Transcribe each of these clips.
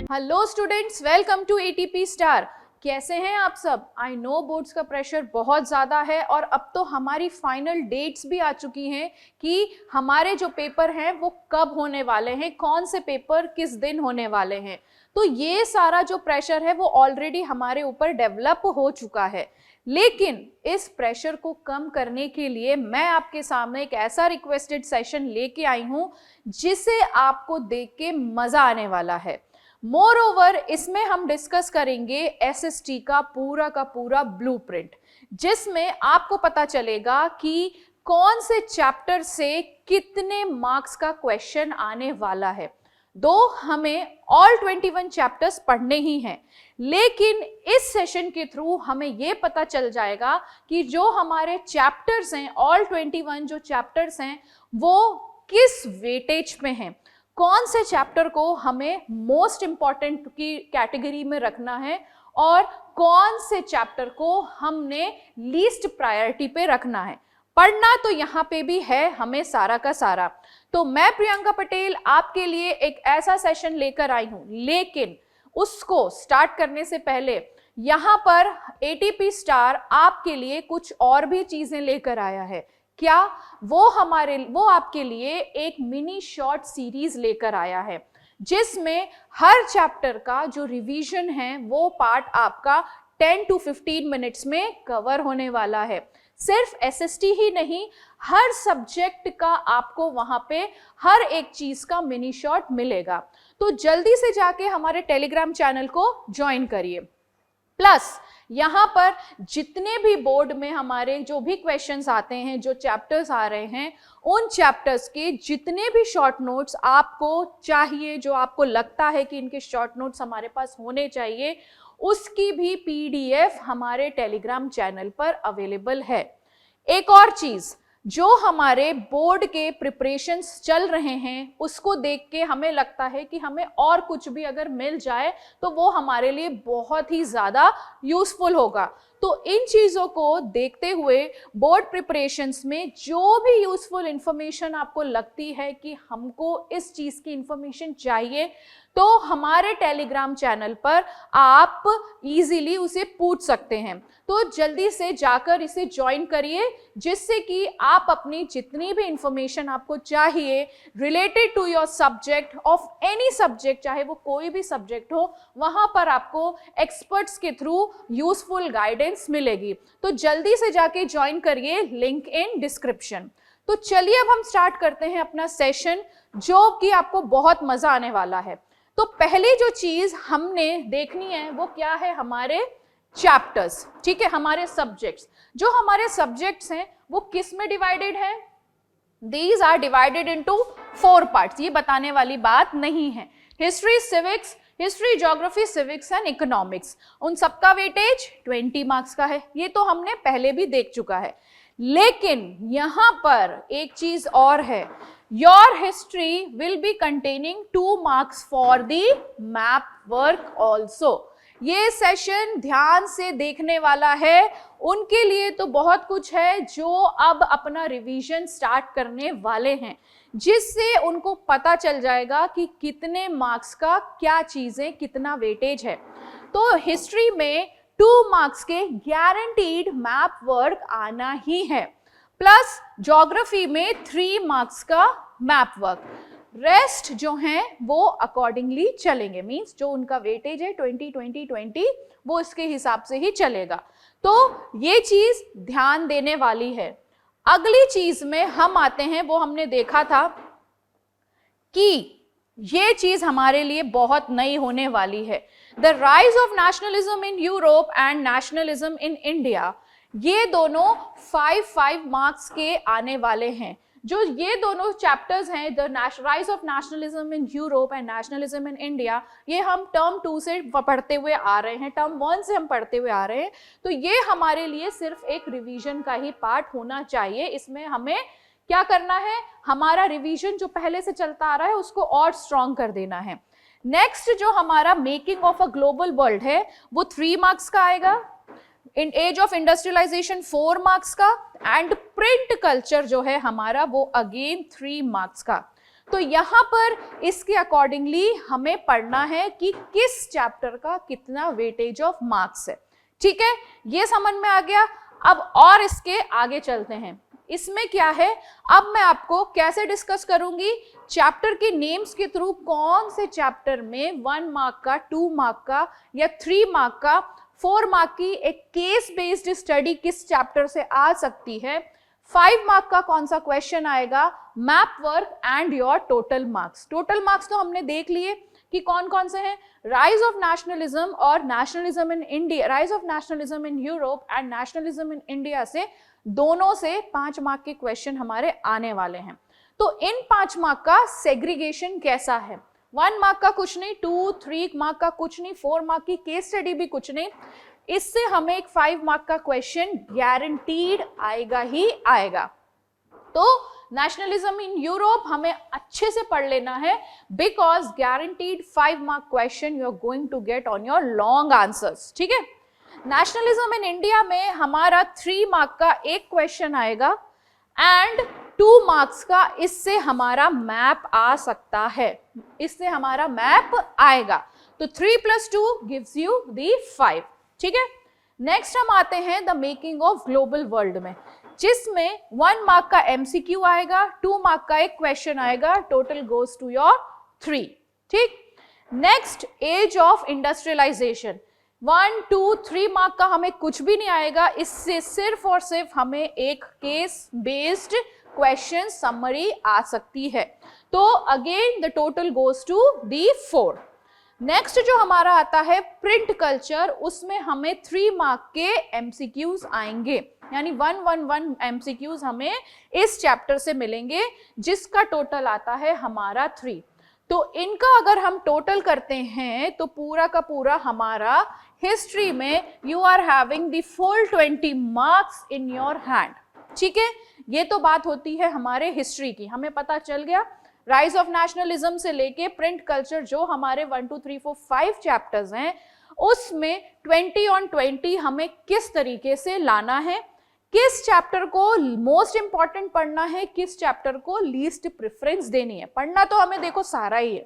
Hello students, welcome to ATP star. कैसे हैं आप सब? आई नो बोर्ड्स का प्रेशर बहुत ज़्यादा है और अब तो हमारी फाइनल डेट्स भी आ चुकी हैं कि हमारे जो पेपर हैं वो कब होने वाले हैं, कौन से पेपर किस दिन होने वाले हैं। तो ये सारा जो प्रेशर है वो ऑलरेडी हमारे ऊपर डेवलप हो चुका है, लेकिन इस प्रेशर को कम करने के लिए मैं आपके सामने एक ऐसा रिक्वेस्टेड सेशन लेके आई हूँ जिसे आपको देख के मज़ा आने वाला है। मोर ओवर इसमें हम डिस्कस करेंगे एसएसटी का पूरा ब्लूप्रिंट, जिसमें आपको पता चलेगा कि कौन से चैप्टर से कितने मार्क्स का क्वेश्चन आने वाला है। दो हमें ऑल 21 चैप्टर्स पढ़ने ही हैं, लेकिन इस सेशन के थ्रू हमें ये पता चल जाएगा कि जो हमारे चैप्टर्स हैं, ऑल 21 जो चैप्टर्स हैं वो किस वेटेज में हैं, कौन से चैप्टर को हमें मोस्ट इंपॉर्टेंट की कैटेगरी में रखना है और कौन से चैप्टर को हमने लीस्ट प्रायोरिटी पे रखना है। पढ़ना तो यहाँ पे भी है हमें सारा का सारा। तो मैं प्रियंका पटेल आपके लिए एक ऐसा सेशन लेकर आई हूँ, लेकिन उसको स्टार्ट करने से पहले यहाँ पर एटीपी स्टार आपके लिए कुछ और भी चीजें लेकर आया है। क्या? वो आपके लिए एक मिनी शॉर्ट सीरीज लेकर आया है, जिसमें हर चैप्टर का जो रिवीजन है वो पार्ट आपका 10 to 15 मिनट्स में कवर होने वाला है। सिर्फ एसएसटी ही नहीं, हर सब्जेक्ट का आपको वहां पे हर एक चीज का मिनी शॉर्ट मिलेगा। तो जल्दी से जाके हमारे टेलीग्राम चैनल को ज्वाइन करिए। प्लस यहाँ पर जितने भी बोर्ड में हमारे जो भी क्वेश्चंस आते हैं, जो चैप्टर्स आ रहे हैं, उन चैप्टर्स के जितने भी शॉर्ट नोट्स आपको चाहिए, जो आपको लगता है कि इनके शॉर्ट नोट्स हमारे पास होने चाहिए, उसकी भी पीडीएफ हमारे टेलीग्राम चैनल पर अवेलेबल है। एक और चीज, जो हमारे बोर्ड के प्रिपरेशंस चल रहे हैं उसको देख के हमें लगता है कि हमें और कुछ भी अगर मिल जाए तो वो हमारे लिए बहुत ही ज़्यादा यूज़फुल होगा। तो इन चीज़ों को देखते हुए बोर्ड प्रिपरेशंस में जो भी यूज़फुल इंफॉर्मेशन आपको लगती है कि हमको इस चीज़ की इंफॉर्मेशन चाहिए, तो हमारे टेलीग्राम चैनल पर आप इजीली उसे पूछ सकते हैं। तो जल्दी से जाकर इसे ज्वाइन करिए, जिससे कि आप अपनी जितनी भी इंफॉर्मेशन आपको चाहिए related to your subject of any subject, चाहे वो कोई भी सब्जेक्ट हो, वहां पर आपको एक्सपर्ट्स के थ्रू यूजफुल गाइडेंस मिलेगी। तो जल्दी से जाके ज्वाइन करिए, लिंक इन डिस्क्रिप्शन। तो चलिए अब हम स्टार्ट करते हैं अपना सेशन, जो कि आपको बहुत मजा आने वाला है। तो पहली जो चीज हमने देखनी है वो क्या है? हमारे चैप्टर्स, ठीक है, हमारे सब्जेक्ट्स। जो हमारे सब्जेक्ट्स हैं वो किस में डिवाइडेड है? These are divided into 4 parts. ये बताने वाली बात नहीं है। History, civics, history, geography, civics and economics, उन सबका वेटेज 20 मार्क्स का है। ये तो हमने पहले भी देख चुका है, लेकिन यहां पर एक चीज और है। Your history will be containing 2 marks for the map work also. ये सेशन ध्यान से देखने वाला है उनके लिए तो बहुत कुछ है जो अब अपना रिवीजन स्टार्ट करने वाले हैं, जिससे उनको पता चल जाएगा कि कितने मार्क्स का क्या चीजें, कितना वेटेज है। तो हिस्ट्री में 2 मार्क्स के गारंटीड मैप वर्क आना ही है, प्लस ज्योग्राफी में 3 मार्क्स का मैप वर्क। रेस्ट जो हैं वो अकॉर्डिंगली चलेंगे, मींस जो उनका वेटेज है 20-20-20 वो इसके हिसाब से ही चलेगा। तो ये चीज ध्यान देने वाली है। अगली चीज में हम आते हैं, वो हमने देखा था कि ये चीज हमारे लिए बहुत नई होने वाली है, the rise of nationalism in Europe and nationalism in India. ये दोनों 5-5 मार्क्स के आने वाले हैं। जो ये दोनों चैप्टर्स हैं, the rise of nationalism in Europe and nationalism in India, ये हम टर्म 2 से पढ़ते हुए आ रहे हैं, टर्म 1 से हम पढ़ते हुए आ रहे हैं। तो ये हमारे लिए सिर्फ एक रिवीजन का ही पार्ट होना चाहिए। इसमें हमें क्या करना है? हमारा रिवीजन जो पहले से चलता आ रहा है उसको और स्ट्रॉन्ग कर देना है। नेक्स्ट जो हमारा making of a global world है वो 3 मार्क्स का आएगा। इन एज ऑफ इंडस्ट्रियलाइजेशन 4 मार्क्स का, एंड प्रिंट कल्चर जो है हमारा वो अगेन 3 मार्क्स का। तो यहाँ पर इसके अकॉर्डिंगली हमें पढ़ना है कि किस चैप्टर का कितना वेटेज ऑफ मार्क्स है। ठीक है, ये समझ में आ गया। अब और इसके आगे चलते हैं। इसमें क्या है, अब मैं आपको कैसे डिस्कस करूंगी, चैप्टर के नेम्स के थ्रू कौन से चैप्टर में 1 मार्क का, 2 मार्क का या 3 मार्क का, 4 मार्क की एक केस बेस्ड स्टडी किस चैप्टर से आ सकती है, 5 मार्क का कौन सा क्वेश्चन आएगा, map work and your total marks. Total marks तो हमने देख लिए कि कौन कौन से हैं, राइज ऑफ नेशनलिज्म और nationalism in India, rise of nationalism in Europe and nationalism in India से दोनों से 5 मार्क के क्वेश्चन हमारे आने वाले हैं। तो इन 5 मार्क का सेग्रीगेशन कैसा है, 1 मार्क का कुछ नहीं, 2, 3 मार्क का कुछ नहीं, 4 मार्क की केस स्टडी भी कुछ नहीं, इससे हमें एक 5 मार्क का क्वेश्चन गारंटीड आएगा ही आएगा। तो नेशनलिज्म इन यूरोप हमें अच्छे से पढ़ लेना है, because guaranteed 5 mark question you are going to get on your long answers. ठीक है, नेशनलिज्म इन इंडिया में हमारा 3 मार्क का एक क्वेश्चन आएगा एंड 2 मार्क्स का इससे हमारा मैप आ सकता है, इससे हमारा मैप आएगा। तो 3 + 2 गिव्स यू दी 5। ठीक है, नेक्स्ट हम आते हैं the making of global world में, जिसमें 1 मार्क का MCQ आएगा, 2 मार्क का एक क्वेश्चन आएगा, टोटल गोज टू योर 3। ठीक, next age of industrialisation, 1, 2, 3 mark का हमें कुछ भी नहीं आएगा, इससे सिर्फ और सिर्फ हमें एक केस बेस्ड क्वेश्चन समरी आ सकती है। तो again the total goes to the 4। नेक्स्ट जो हमारा आता है प्रिंट कल्चर, उसमें हमें 3 मार्क के MCQs आएंगे, यानी 1 MCQs हमें इस चैप्टर से मिलेंगे, जिसका टोटल आता है हमारा 3। तो इनका अगर हम टोटल करते हैं तो पूरा का पूरा हमारा हिस्ट्री में you are having the full 20 marks in your hand. ठीक है, ये तो बात होती है हमारे हिस्ट्री की, हमें पता चल गया राइज ऑफ नेशनलिज्म से लेके प्रिंट कल्चर जो हमारे 1, 2, 3, 4, 5 चैप्टर्स हैं, उसमें 20 on 20 हमें किस तरीके से लाना है, किस चैप्टर को मोस्ट इंपॉर्टेंट पढ़ना है, किस चैप्टर को लीस्ट प्रेफरेंस देनी है। पढ़ना तो हमें देखो सारा ही है,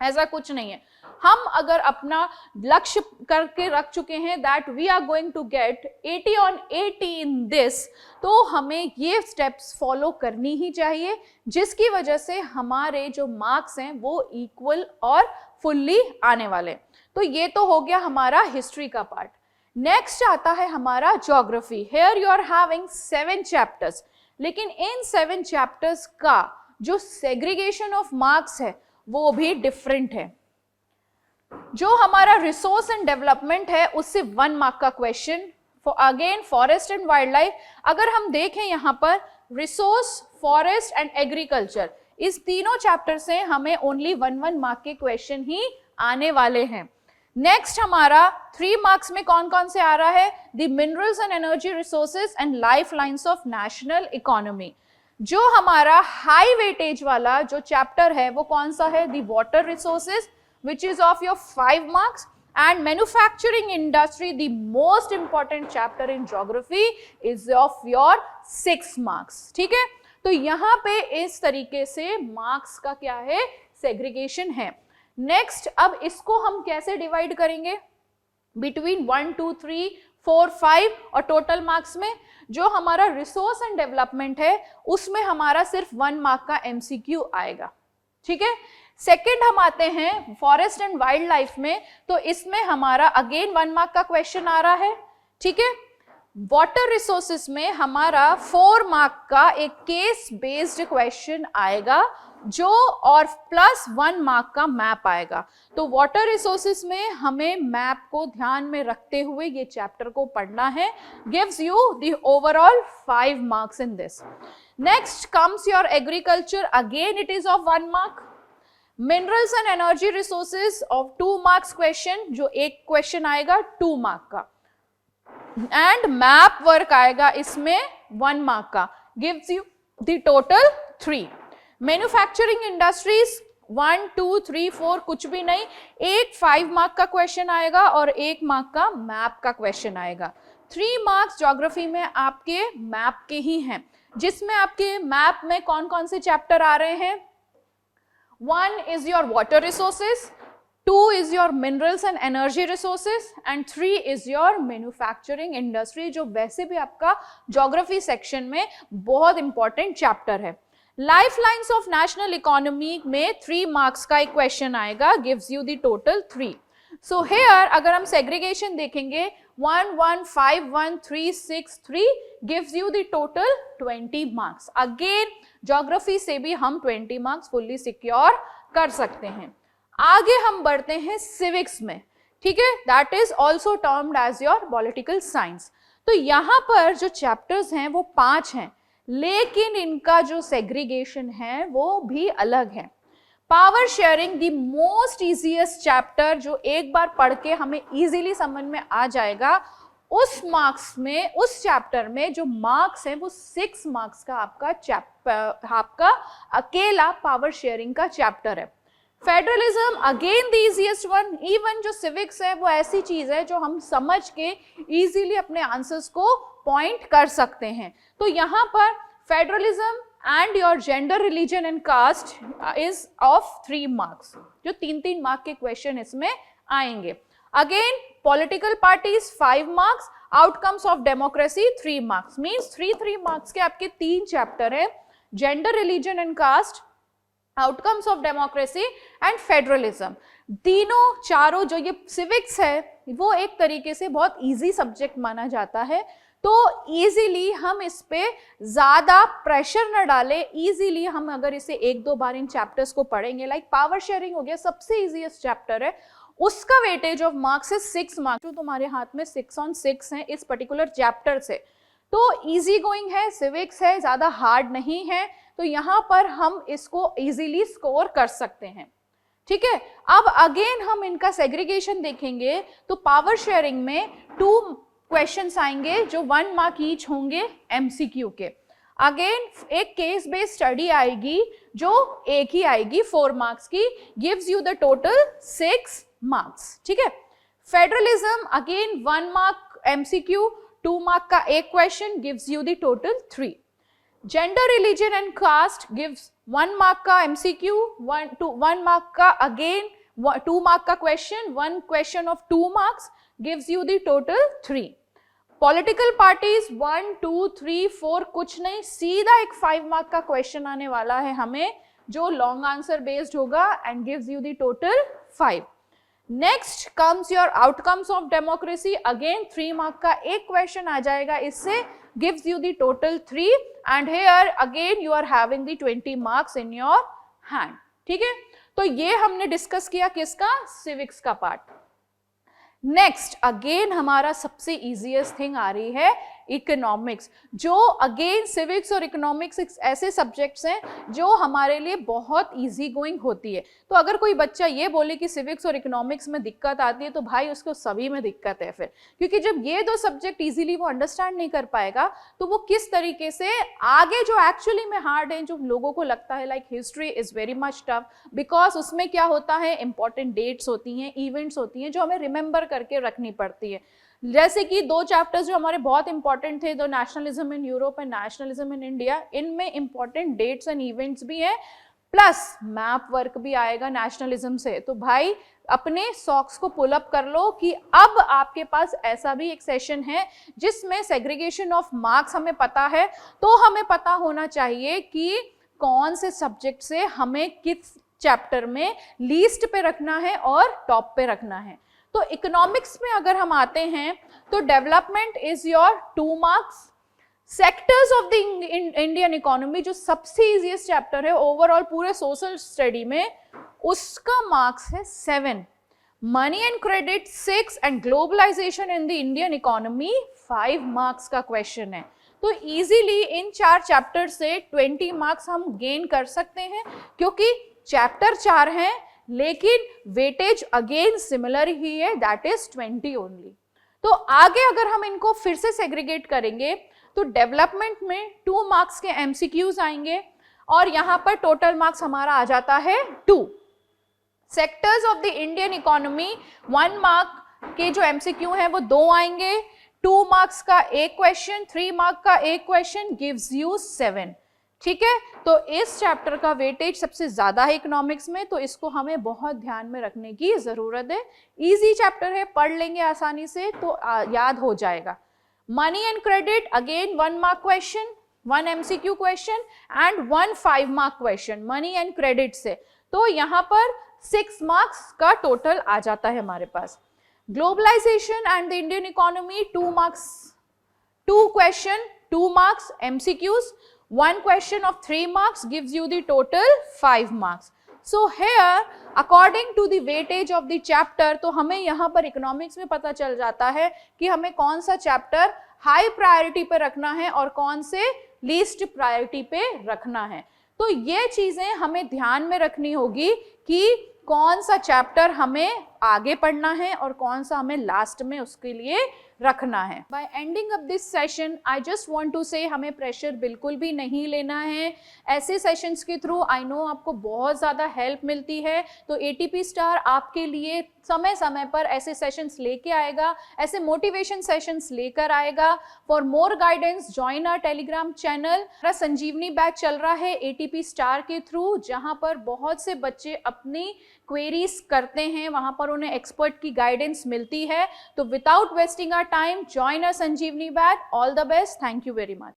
ऐसा कुछ नहीं है। हम अगर अपना लक्ष्य करके रख चुके हैं that we are going to get 80 on 80 in this, तो हमें ये स्टेप्स फॉलो करनी ही चाहिए, जिसकी वजह से हमारे जो मार्क्स हैं वो इक्वल और फुल्ली आने वाले। तो ये तो हो गया हमारा हिस्ट्री का पार्ट। नेक्स्ट आता है हमारा geography. Here you are having 7 chapters, लेकिन इन 7 चैप्टर्स का जो सेग्रीगेशन ऑफ मार्क्स है वो भी डिफरेंट है। जो हमारा रिसोर्स एंड डेवलपमेंट है उससे 1 मार्क का question, again forest and wild life. अगर हम देखें यहाँ पर रिसोर्स, फॉरेस्ट एंड एग्रीकल्चर, इस तीनों चैप्टर से हमें ओनली 1 मार्क के क्वेश्चन ही आने वाले हैं। नेक्स्ट हमारा 3 मार्क्स में कौन कौन से आ रहा है, the minerals and energy resources and life lines of national economy. जो हमारा हाई वेटेज वाला जो चैप्टर है वो कौन सा है, the water resources which is of your 5 marks, and manufacturing industry, the most important chapter in geography, is of your 6 marks। ठीक है, तो यहाँ पे इस तरीके से मार्क्स का क्या है, सेग्रीगेशन है। नेक्स्ट अब इसको हम कैसे डिवाइड करेंगे बिटवीन 1, 2, 3, 4, 5 और टोटल मार्क्स में। जो हमारा रिसोर्स एंड डेवलपमेंट है उसमें हमारा सिर्फ 1 मार्क का MCQ आएगा। ठीक है, सेकेंड हम आते हैं फॉरेस्ट एंड वाइल्ड लाइफ में, तो इसमें हमारा अगेन 1 मार्क का क्वेश्चन आ रहा है। ठीक है, वाटर रिसोर्सेस में हमारा 4 मार्क का एक केस बेस्ड क्वेश्चन आएगा, जो और प्लस 1 मार्क का मैप आएगा। तो वाटर रिसोर्सेस में हमें मैप को ध्यान में रखते हुए ये चैप्टर को पढ़ना है, gives you the overall 5 marks in this. Next comes your agriculture, again it is of 1 mark. Minerals and energy resources of 2 marks question, जो एक क्वेश्चन आएगा 2 मार्क का, एंड मैप वर्क आएगा इसमें 1 मार्क का, gives you the total 3। Manufacturing industries 1, 2, 3, 4 कुछ भी नहीं, एक 5 मार्क का क्वेश्चन आएगा और 1 मार्क का मैप का क्वेश्चन आएगा। 3 मार्क्स ज्योग्राफी में आपके मैप के ही हैं, जिसमें आपके मैप में कौन कौन से चैप्टर आ रहे हैं, 1 is your water resources, 2 is your minerals and energy resources and 3 is your manufacturing industry, जो वैसे भी आपका ज्योग्राफी सेक्शन में बहुत इंपॉर्टेंट चैप्टर है। Life lines of national economy में 3 मार्क्स का एक क्वेश्चन आएगा, gives you the total 3। So here अगर हम सेग्रीगेशन देखेंगे 1 1 5 1 3 6 3 gives you the total 20 marks. Again geography से भी हम 20 मार्क्स फुल्ली सिक्योर कर सकते हैं। आगे हम बढ़ते हैं सिविक्स में, ठीक है, that is also termed as your political science. तो यहाँ पर जो चैप्टर्स हैं वो 5 हैं, लेकिन इनका जो सेग्रीगेशन है वो भी अलग है। Power sharing the most easiest chapter, जो एक बार पढ़ के हमें इजीली समझ में आ जाएगा, उस मार्क्स में, उस चैप्टर में जो मार्क्स हैं वो 6 मार्क्स का आपका अकेला पावर शेयरिंग का चैप्टर है। Federalism again the easiest one. Even जो सिविक्स है वो ऐसी चीज है जो हम समझ के इजीली अपने आंसर्स को पॉइंट कर सकते हैं। तो यहाँ पर federalism and your gender, religion and caste is of 3 marks, जो 3-3 मार्क के क्वेश्चन इसमें आएंगे। Again political parties 5 marks, outcomes of democracy 3 marks, means 3-3 marks के आपके 3 चैप्टर है, gender, religion and caste, outcomes of democracy and federalism. तीनों चारों जो ये सिविक्स है वो एक तरीके से बहुत इजी सब्जेक्ट माना जाता है, तो इजीली हम इस पे ज्यादा प्रेशर न डालें, इजीली हम अगर इसे 1-2 बार इन चैप्टर्स को पढ़ेंगे, लाइक पावर शेयरिंग हो गया, सबसे इजीएस्ट चैप्टर है, उसका वेटेज ऑफ मार्क्स है 6 मार्क्स, जो तुम्हारे हाथ में 6 on 6 है इस पर्टिकुलर चैप्टर से। तो इजी गोइंग है, सिविक्स है, ज्यादा हार्ड नहीं है, तो यहाँ पर हम इसको इजीली स्कोर कर सकते हैं, ठीक है। अब अगेन हम इनका सेग्रीगेशन देखेंगे तो पावर शेयरिंग में 2 क्वेश्चंस आएंगे जो 1 मार्क ईच होंगे एमसीक्यू के। अगेन एक केस बेस्ड स्टडी आएगी जो एक ही आएगी 4 मार्क्स की, gives you the total 6 marks, ठीक है। Federalism again 1 mark MCQ, 2 mark का एक question, gives you the total 3। Gender, religion and caste gives 1 mark का एमसीक्यू, 1 मार्क का अगेन 2 मार्क का question, 1 question of 2 marks, gives you the total 3. Political parties 1 2 3 4 कुछ नहीं, सीधा एक 5 मार्क का क्वेश्चन आने वाला है हमें जो लॉन्ग आंसर बेस्ड होगा and gives you the total 5. Next comes your outcomes of democracy, again 3 mark का एक क्वेश्चन आ जाएगा इससे, gives you the total 3 and here again you are having the 20 marks in your hand, ठीक है। तो ये हमने डिस्कस किया किसका, सिविक्स का पार्ट। नेक्स्ट अगेन हमारा सबसे इजीएस्ट थिंग आ रही है इकोनॉमिक्स, जो अगेन सिविक्स और इकोनॉमिक्स ऐसे सब्जेक्ट्स हैं जो हमारे लिए बहुत इजी गोइंग होती है। तो अगर कोई बच्चा ये बोले कि सिविक्स और इकोनॉमिक्स में दिक्कत आती है तो भाई उसको सभी में दिक्कत है फिर, क्योंकि जब ये 2 सब्जेक्ट इजीली वो अंडरस्टैंड नहीं कर पाएगा तो वो किस तरीके से आगे जो एक्चुअली में हार्ड है, जो लोगों को लगता है like history is very much tough, because उसमें क्या होता है, इंपॉर्टेंट डेट्स होती हैं, इवेंट्स होती हैं जो हमें रिमेंबर करके रखनी पड़ती है। जैसे कि 2 चैप्टर्स जो हमारे बहुत इंपॉर्टेंट थे, the nationalism in Europe and nationalism in India, इनमें इंपॉर्टेंट डेट्स एंड इवेंट्स भी हैं, प्लस मैप वर्क भी आएगा नेशनलिज्म से। तो भाई अपने सॉक्स को पुल अप कर लो कि अब आपके पास ऐसा भी एक सेशन है जिसमें सेग्रीगेशन ऑफ मार्क्स हमें पता है, तो हमें पता होना चाहिए कि कौन से सब्जेक्ट से हमें किस चैप्टर में लीस्ट पे रखना है और टॉप पे रखना है। तो इकोनॉमिक्स में अगर हम आते हैं तो development is your 2 marks, sectors of the Indian economy जो सबसे इजीएस्ट चैप्टर है ओवरऑल पूरे सोशल स्टडी में, उसका मार्क्स है 7, money and credit 6 and globalisation in the Indian economy 5 marks का क्वेश्चन है। तो इजीली इन 4 चैप्टर से 20 मार्क्स हम गेन कर सकते हैं, क्योंकि चैप्टर 4 हैं लेकिन वेटेज अगेन सिमिलर ही है, दैट इज 20 ओनली। तो आगे अगर हम इनको फिर से सेग्रीगेट करेंगे तो डेवलपमेंट में 2 मार्क्स के एमसीक्यूज आएंगे और यहाँ पर टोटल मार्क्स हमारा आ जाता है 2। Sectors of the Indian economy 1 mark के जो एमसीक्यू हैं वो 2 आएंगे, 2 मार्क्स का एक क्वेश्चन, 3 मार्क का एक क्वेश्चन, गिव्स यू 7, ठीक है, तो इस चैप्टर का वेटेज सबसे ज्यादा है इकोनॉमिक्स में, तो इसको हमें बहुत ध्यान में रखने की जरूरत है। इजी चैप्टर है, पढ़ लेंगे आसानी से तो याद हो जाएगा। Money and credit, again 1 mark question, 1 MCQ question and 1 5 mark question money and credit से, तो यहाँ पर 6 मार्क्स का टोटल आ जाता है हमारे पास। Globalisation and the Indian economy 2 marks, 2 question 2 marks MCQs, 1 question of 3 marks gives you the total 5 marks. So here according to the weightage of the chapter, तो हमें यहाँ पर इकोनॉमिक्स में पता चल जाता है कि हमें कौन सा चैप्टर हाई प्रायोरिटी पे रखना है और कौन से लीस्ट प्रायोरिटी पे रखना है। तो ये चीजें हमें ध्यान में रखनी होगी कि कौन सा चैप्टर हमें आगे पढ़ना है और कौन सा हमें लास्ट में उसके लिए रखना है। By ending up this session I just want to say हमें प्रेशर बिल्कुल भी नहीं लेना है। ऐसे सेशंस के थ्रू आई नो आपको बहुत ज़्यादा हेल्प मिलती है, तो ATP स्टार आपके लिए समय समय पर ऐसे सेशंस लेके आएगा, ऐसे मोटिवेशन सेशंस लेकर आएगा। For more guidance join our Telegram channel. हमारा संजीवनी बैच चल रहा है ATP स्टार के थ्रू, जहाँ पर बहुत से बच्चे अपनी क्वेरीज करते हैं, वहाँ पर उन्हें एक्सपर्ट की गाइडेंस मिलती है। तो without wasting our time, join our Sanjeevani batch. All the best. Thank you very much.